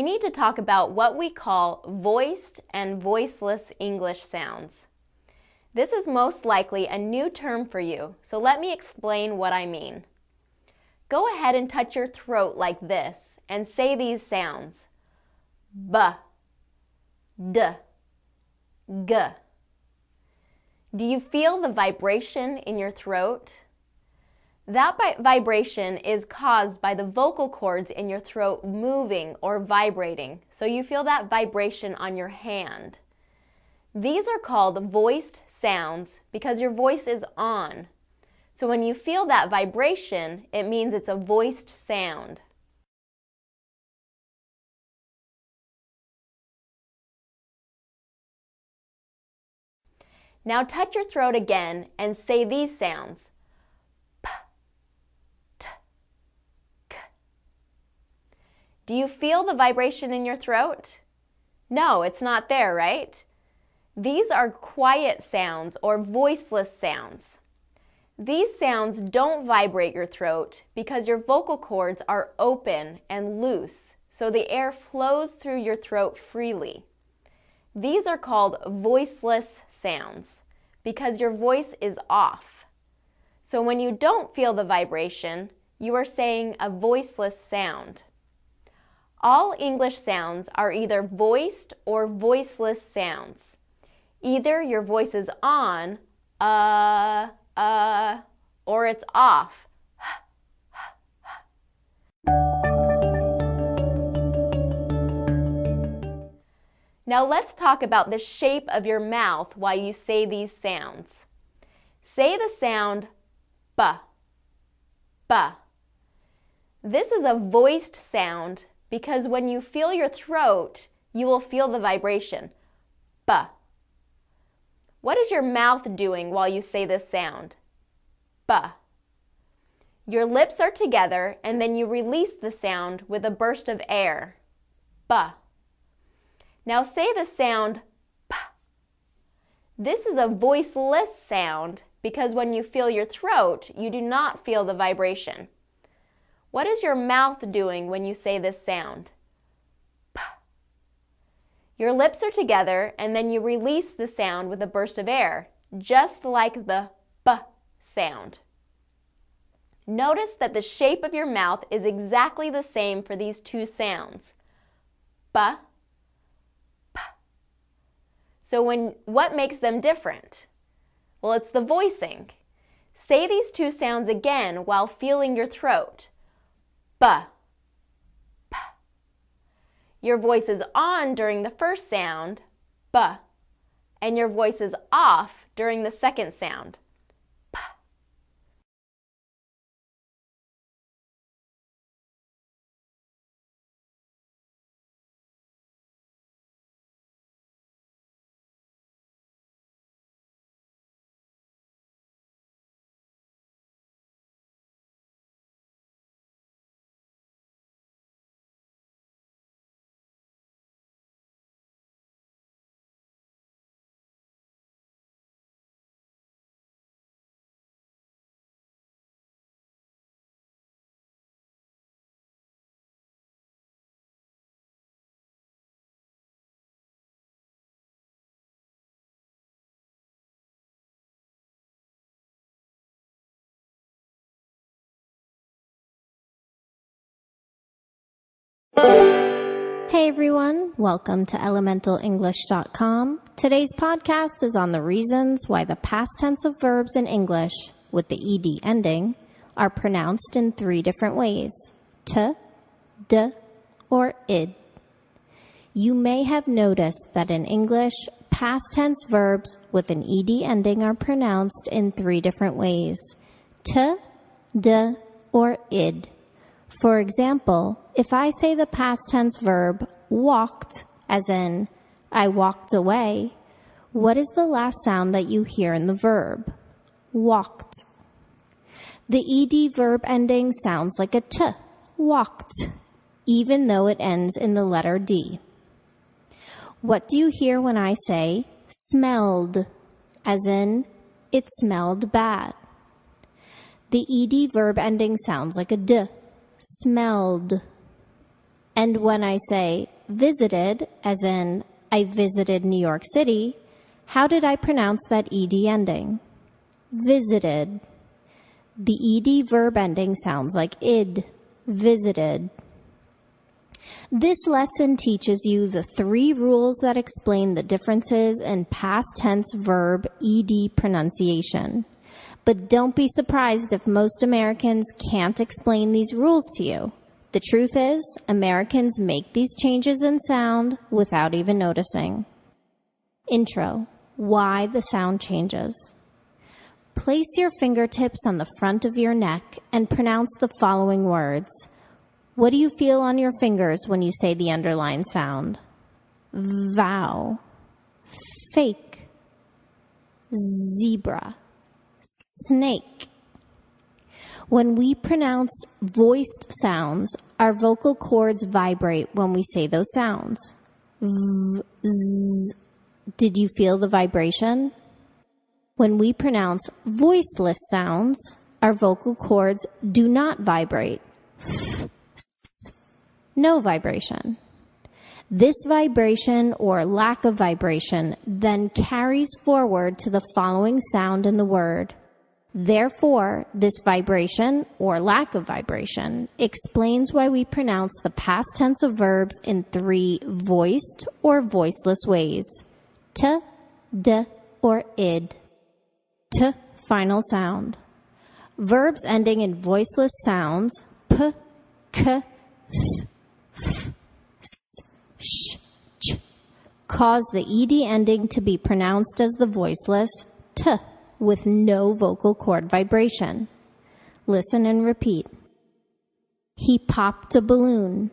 we need to talk about what we call voiced and voiceless English sounds. This is most likely a new term for you, so let me explain what I mean. Go ahead and touch your throat like this and say these sounds. B, D, G. Do you feel the vibration in your throat? That vibration is caused by the vocal cords in your throat moving or vibrating, so you feel that vibration on your hand. These are called voiced sounds because your voice is on. So when you feel that vibration, it means it's a voiced sound. Now touch your throat again and say these sounds. P, T, K. Do you feel the vibration in your throat? No, it's not there, right? These are quiet sounds or voiceless sounds. These sounds don't vibrate your throat because your vocal cords are open and loose, so the air flows through your throat freely. These are called voiceless sounds because your voice is off. So when you don't feel the vibration, you are saying a voiceless sound. All English sounds are either voiced or voiceless sounds. Either your voice is on, or it's off. Now let's talk about the shape of your mouth while you say these sounds. Say the sound B, B. This is a voiced sound because when you feel your throat, you will feel the vibration. B. What is your mouth doing while you say this sound? B. Your lips are together and then you release the sound with a burst of air. B. Now say the sound P. This is a voiceless sound because when you feel your throat, you do not feel the vibration. What is your mouth doing when you say this sound? P. Your lips are together and then you release the sound with a burst of air, just like the B sound. Notice that the shape of your mouth is exactly the same for these two sounds. B, P. So what makes them different? Well, it's the voicing. Say these two sounds again while feeling your throat. B, P. Your voice is on during the first sound, B, and your voice is off during the second sound, P. Hey everyone, welcome to elementalenglish.com. Today's podcast is on the reasons why the past tense of verbs in English with the ed ending are pronounced in 3 different ways: t, d, or id. You may have noticed that in English, past tense verbs with an ed ending are pronounced in 3 different ways: t, d, or id. For example, if I say the past tense verb walked, as in I walked away, what is the last sound that you hear in the verb? Walked. The ed verb ending sounds like a t, walked, even though it ends in the letter D. What do you hear when I say smelled, as in it smelled bad? The ed verb ending sounds like a d, smelled. And when I say visited, as in I visited New York City, how did I pronounce that ed ending? Visited. The ed verb ending sounds like id, visited. This lesson teaches you the 3 rules that explain the differences in past tense verb ed pronunciation. But don't be surprised if most Americans can't explain these rules to you. The truth is, Americans make these changes in sound without even noticing. Intro. Why the sound changes. Place your fingertips on the front of your neck and pronounce the following words. What do you feel on your fingers when you say the underlined sound? Vow, fake, zebra, snake. When we pronounce voiced sounds, our vocal cords vibrate when we say those sounds. V, z. Did you feel the vibration? When we pronounce voiceless sounds, our vocal cords do not vibrate. F, s, no vibration. This vibration or lack of vibration then carries forward to the following sound in the word. Therefore, this vibration or lack of vibration explains why we pronounce the past tense of verbs in 3 voiced or voiceless ways. T, d, or id. T, final sound. Verbs ending in voiceless sounds, p, k, th, f, s, sh, ch, cause the ed ending to be pronounced as the voiceless t with no vocal cord vibration. Listen and repeat. He popped a balloon.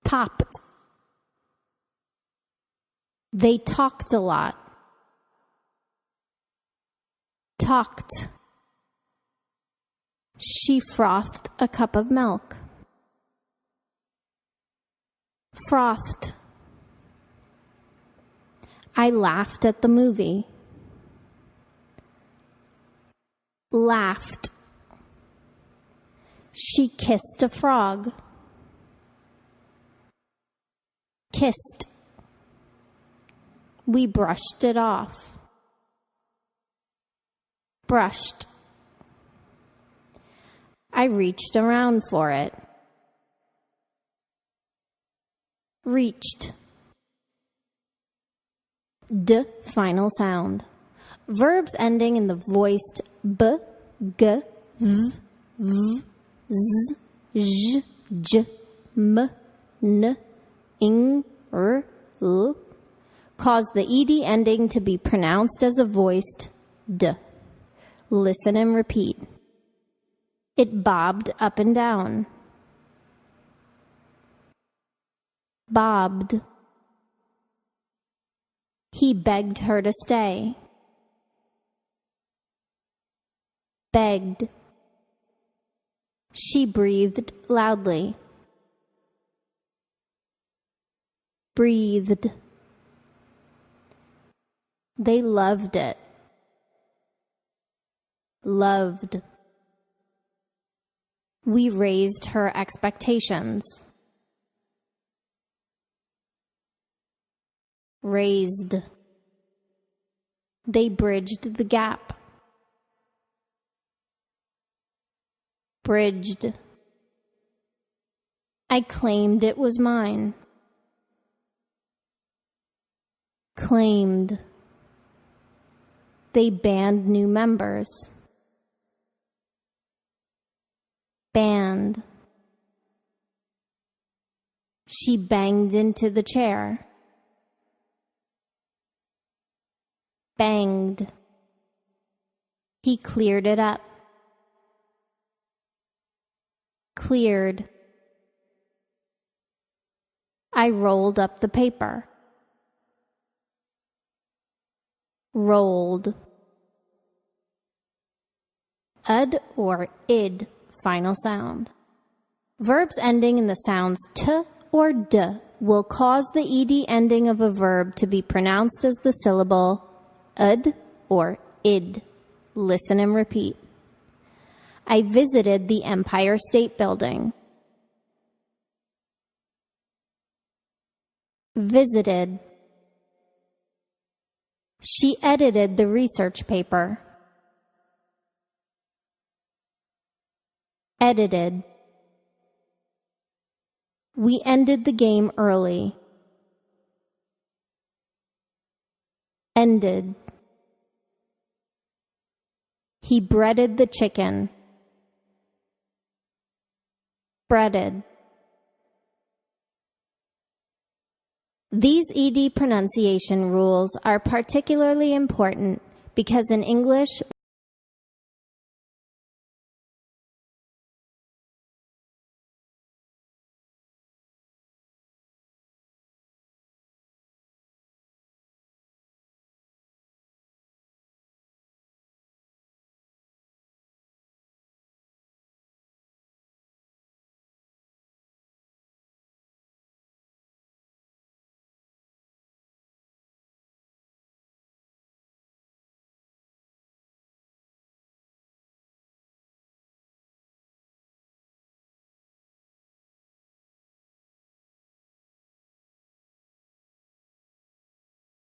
Popped. They talked a lot. Talked. She frothed a cup of milk. Frothed. I laughed at the movie. Laughed. She kissed a frog. Kissed. We brushed it off. Brushed. I reached around for it. Reached. D, final sound. Verbs ending in the voiced b, g, v, v, z, j, j, m, n, ing, r, l, cause the ed ending to be pronounced as a voiced d. Listen and repeat. It bobbed up and down. Bobbed. He begged her to stay. Begged. She breathed loudly. Breathed. They loved it. Loved. We raised her expectations. Raised. They bridged the gap. Bridged. I claimed it was mine. Claimed. They banned new members. Banned. She banged into the chair. Banged. He cleared it up. Cleared. I rolled up the paper. Rolled. Ud or id, final sound. Verbs ending in the sounds t or d will cause the ed ending of a verb to be pronounced as the syllable ud or id. Listen and repeat. I visited the Empire State Building. visited. She edited the research paper. Edited. We ended the game early. Ended. He breaded the chicken. Breaded. These ED pronunciation rules are particularly important because in English,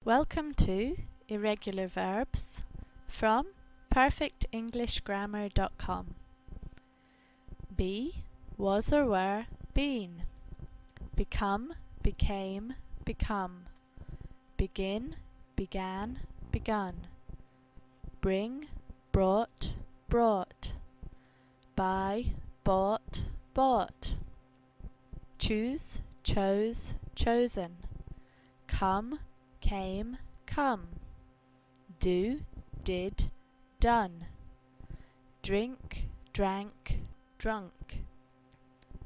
Welcome to Irregular Verbs from perfectenglishgrammar.com. Be, was or were, been. Become, became, become. Begin, began, begun. Bring, brought, brought. Buy, bought, bought. Choose, chose, chosen. Come, came, come. Do, did, done. Drink, drank, drunk.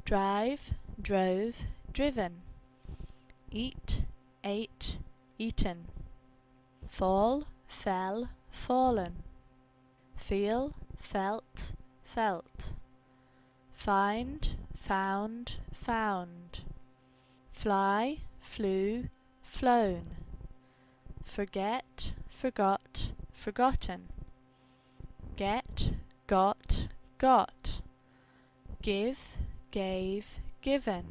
Drive, drove, driven. Eat, ate, eaten. Fall, fell, fallen. Feel, felt, felt. Find, found, found. Fly, flew, flown. Forget, forgot, forgotten. Get, got, got. Give, gave, given.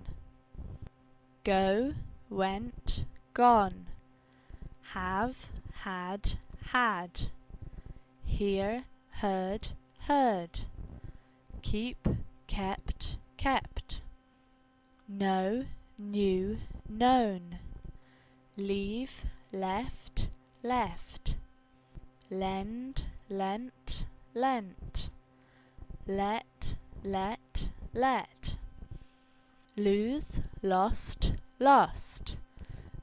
Go, went, gone. Have, had, had. Hear, heard, heard. Keep, kept, kept. Know, knew, known. Leave, left, left. Lend, lent, lent. Let, let. Lose, lost, lost.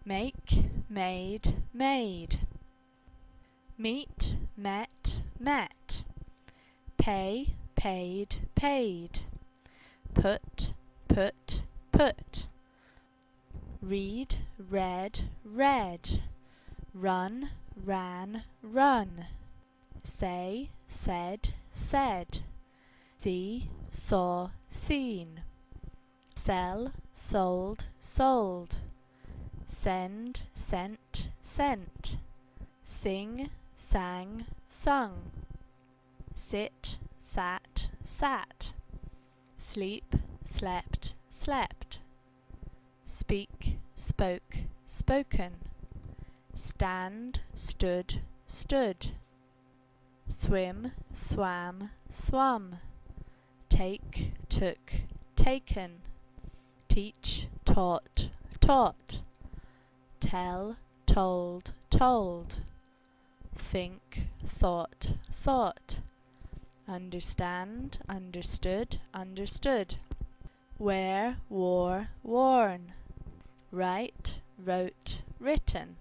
Make, made, made. Meet, met, met. Pay, paid, paid. Put, put, put. Read, read, read. Run, ran, run. Say, said, said. See, saw, seen. Sell, sold, sold. Send, sent, sent. Sing, sang, sung. Sit, sat, sat. Sleep, slept, slept. Speak, spoke, spoken. Stand, stood, stood. Swim, swam, swum. Take, took, taken. Teach, taught, taught. Tell, told, told. Think, thought, thought. Understand, understood, understood. Wear, wore, worn. Write, wrote, written.